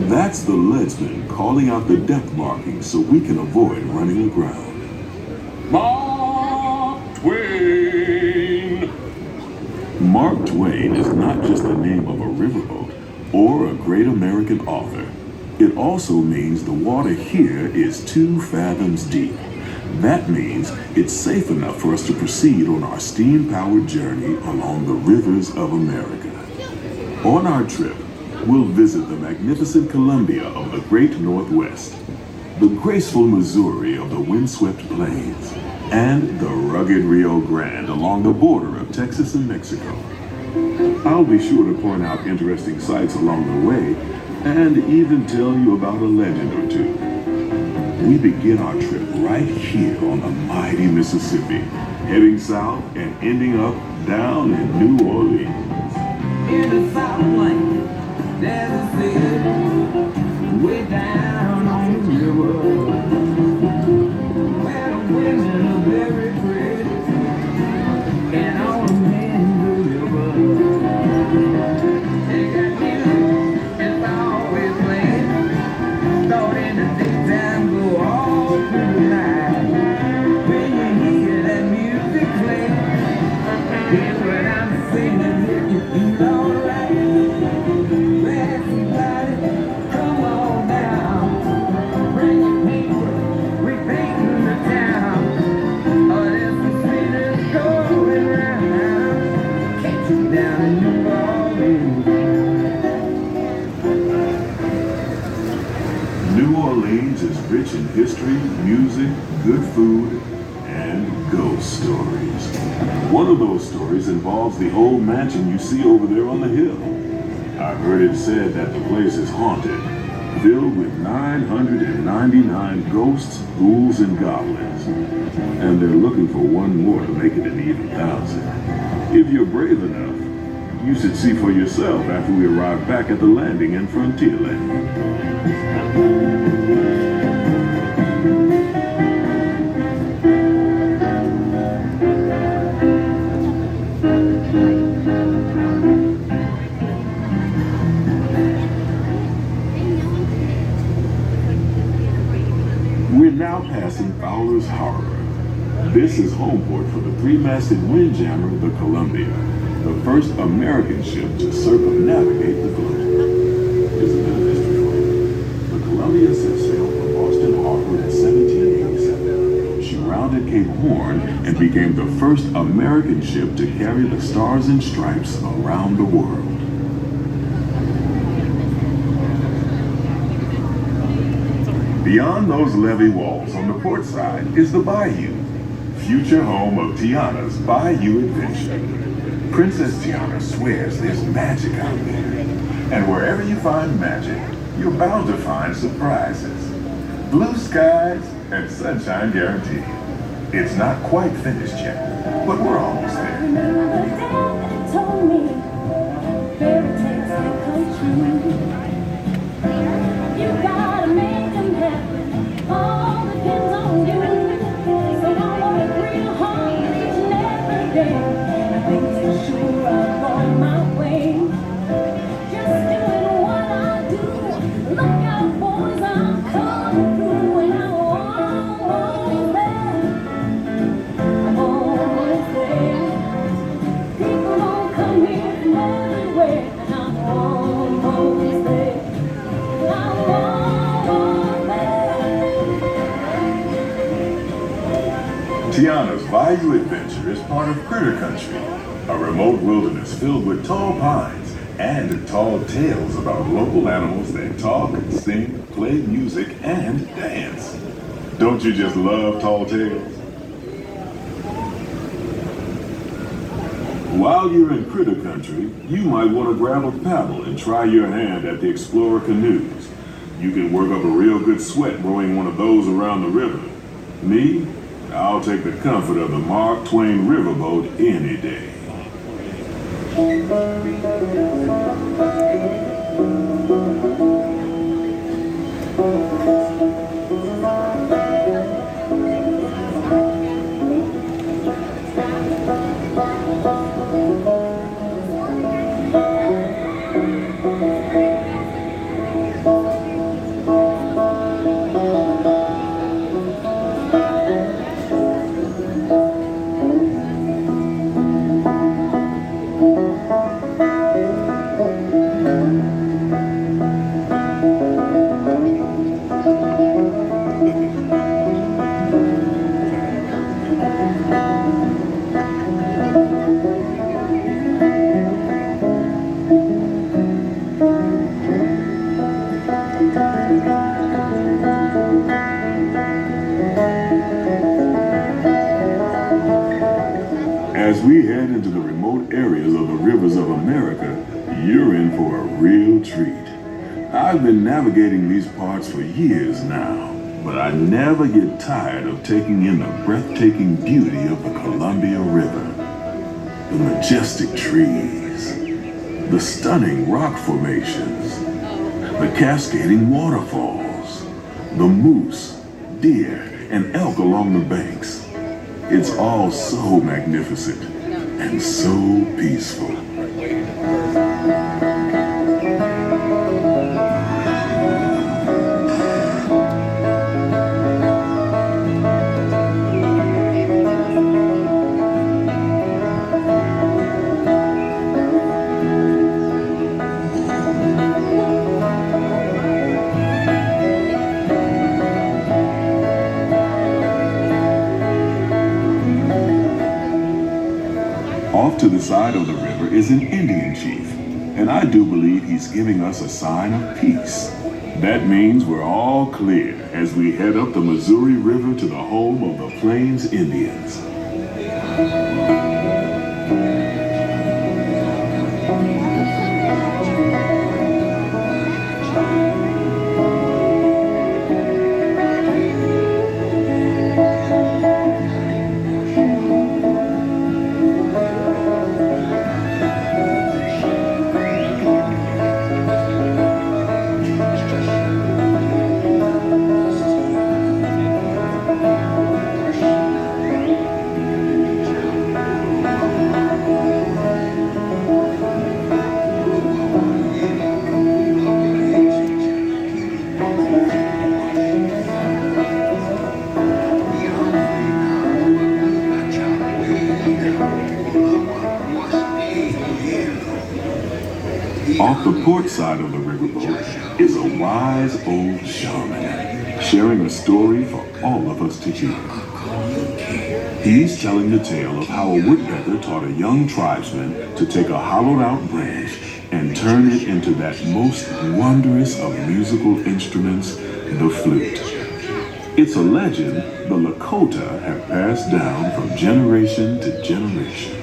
That's the leadsman calling out the depth markings so we can avoid running aground. Mark Twain! Mark Twain is not just the name of a riverboat or a great American author. It also means the water here is 2 fathoms deep. That means it's safe enough for us to proceed on our steam-powered journey along the rivers of America. On our trip, we'll visit the magnificent Columbia of the Great Northwest, the graceful Missouri of the windswept plains, and the rugged Rio Grande along the border of Texas and Mexico. I'll be sure to point out interesting sights along the way and even tell you about a legend or two. We begin our trip right here on the mighty Mississippi, heading south and ending up down in New Orleans. In the Southland, there's a city way down on the river, where the women are very pretty, and all the men deliver. They got music, it's always playing, thought in the daytime go all through the night. When you hear that music play, here's what I'm singing, if you feel alright. Let somebody come on down, bring your paper, we painting the town. Oh, there's some sweetest going round, catch you down in New Orleans. New Orleans is rich in history, music, good food, and ghost stories. One of those stories involves the old mansion you see over there on the hill. I've heard it said that the place is haunted, filled with 999 ghosts, ghouls, and goblins. And they're looking for one more to make it an even thousand. If you're brave enough, you should see for yourself after we arrive back at the landing in Frontierland. We're now passing Fowler's Harbor. This is home port for the 3-masted windjammer, the Columbia, the first American ship to circumnavigate the globe. Here's a bit of history for you. The Columbia set sail from Boston Harbor in 1787. She rounded Cape Horn and became the first American ship to carry the Stars and Stripes around the world. Beyond those levee walls on the port side is the bayou, future home of Tiana's Bayou Adventure. Princess Tiana swears there's magic out there. And wherever you find magic, you're bound to find surprises. Blue skies and sunshine guaranteed. It's not quite finished yet, but we're almost there. Remember the day that told me fairy tales can come true. You gotta make them happen. All depends on you. So I work real hard each and every day. And things for sure are going my way. Just doing what I do. Look out, boys, I'm coming through. And I'm always there. I'm always there. People don't come here from everywhere. And I'm always there. Tiana's Bayou Adventure is part of Critter Country, a remote wilderness filled with tall pines and tall tales about local animals that talk, sing, play music, and dance. Don't you just love tall tales? While you're in Critter Country, you might want to grab a paddle and try your hand at the Explorer canoes. You can work up a real good sweat rowing one of those around the river. Me? I'll take the comfort of the Mark Twain riverboat any day. As we head into the remote areas of the rivers of America, you're in for a real treat. I've been navigating these parts for years now, but I never get tired of taking in the breathtaking beauty of the Columbia River. The majestic trees, the stunning rock formations, the cascading waterfalls, the moose, deer, and elk along the banks. It's all so magnificent and so peaceful. Off to the side of the river is an Indian chief, and I do believe he's giving us a sign of peace. That means we're all clear as we head up the Missouri River to the home of the Plains Indians. Off the port side of the riverboat is a wise old shaman, sharing a story for all of us to hear. He's telling the tale of how a woodpecker taught a young tribesman to take a hollowed-out branch and turn it into that most wondrous of musical instruments, the flute. It's a legend the Lakota have passed down from generation to generation.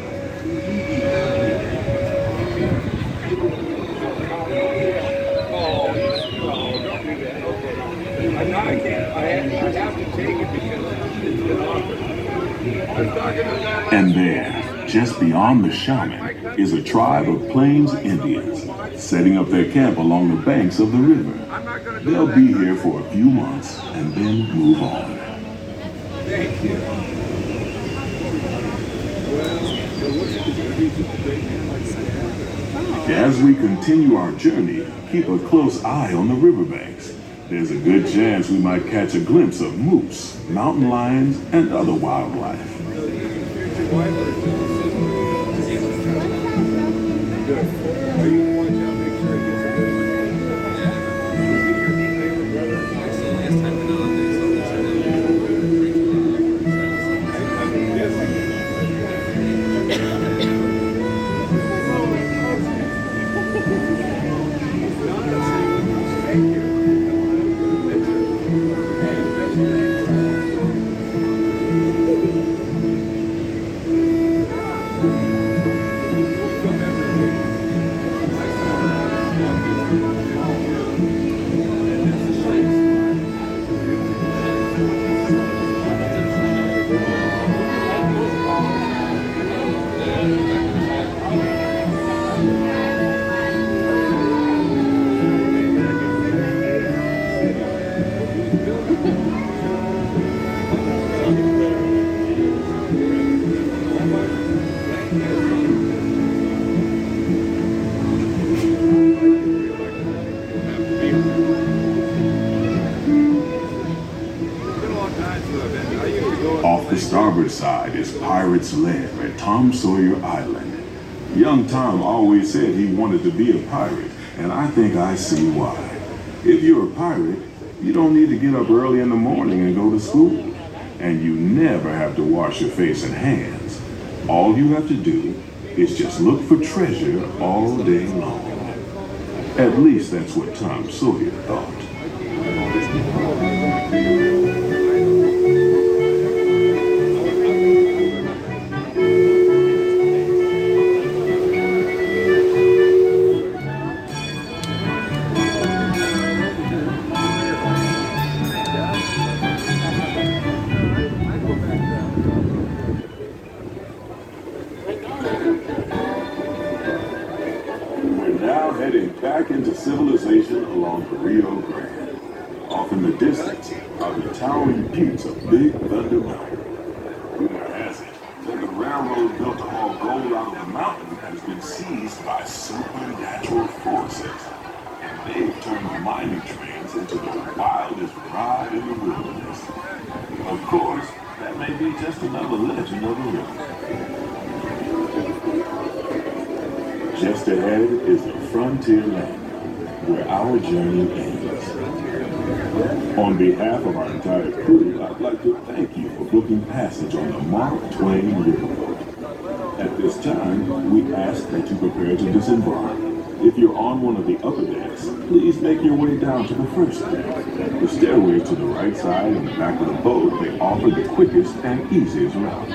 And there, just beyond the shaman, is a tribe of Plains Indians setting up their camp along the banks of the river. They'll be here for a few months and then move on. As we continue our journey, keep a close eye on the riverbanks. There's a good chance we might catch a glimpse of moose, mountain lions, and other wildlife. Off the starboard side is Pirate's Lair at Tom Sawyer Island. Young Tom always said he wanted to be a pirate, and I think I see why. If you're a pirate, you don't need to get up early in the morning and go to school. And you never have to wash your face and hands. All you have to do is just look for treasure all day long. At least that's what Tom Sawyer thought. along the Rio Grande. Off in the distance are the towering peaks of Big Thunder Mountain. Rumor has it that the railroad built to haul gold out of the mountain has been seized by supernatural forces, and they've turned the mining trains into the wildest ride in the wilderness. Of course, that may be just another legend of the river. Just ahead is the frontier land, where our journey ends. On behalf of our entire crew, I'd like to thank you for booking passage on the Mark Twain riverboat. At this time, we ask that you prepare to disembark. If you're on one of the upper decks, please make your way down to the first deck. The stairways to the right side and the back of the boat may offer the quickest and easiest route.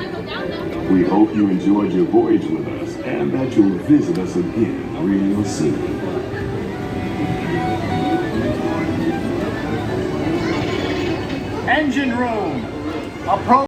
We hope you enjoyed your voyage with us and that you'll visit us again real soon. Engine room. Approach.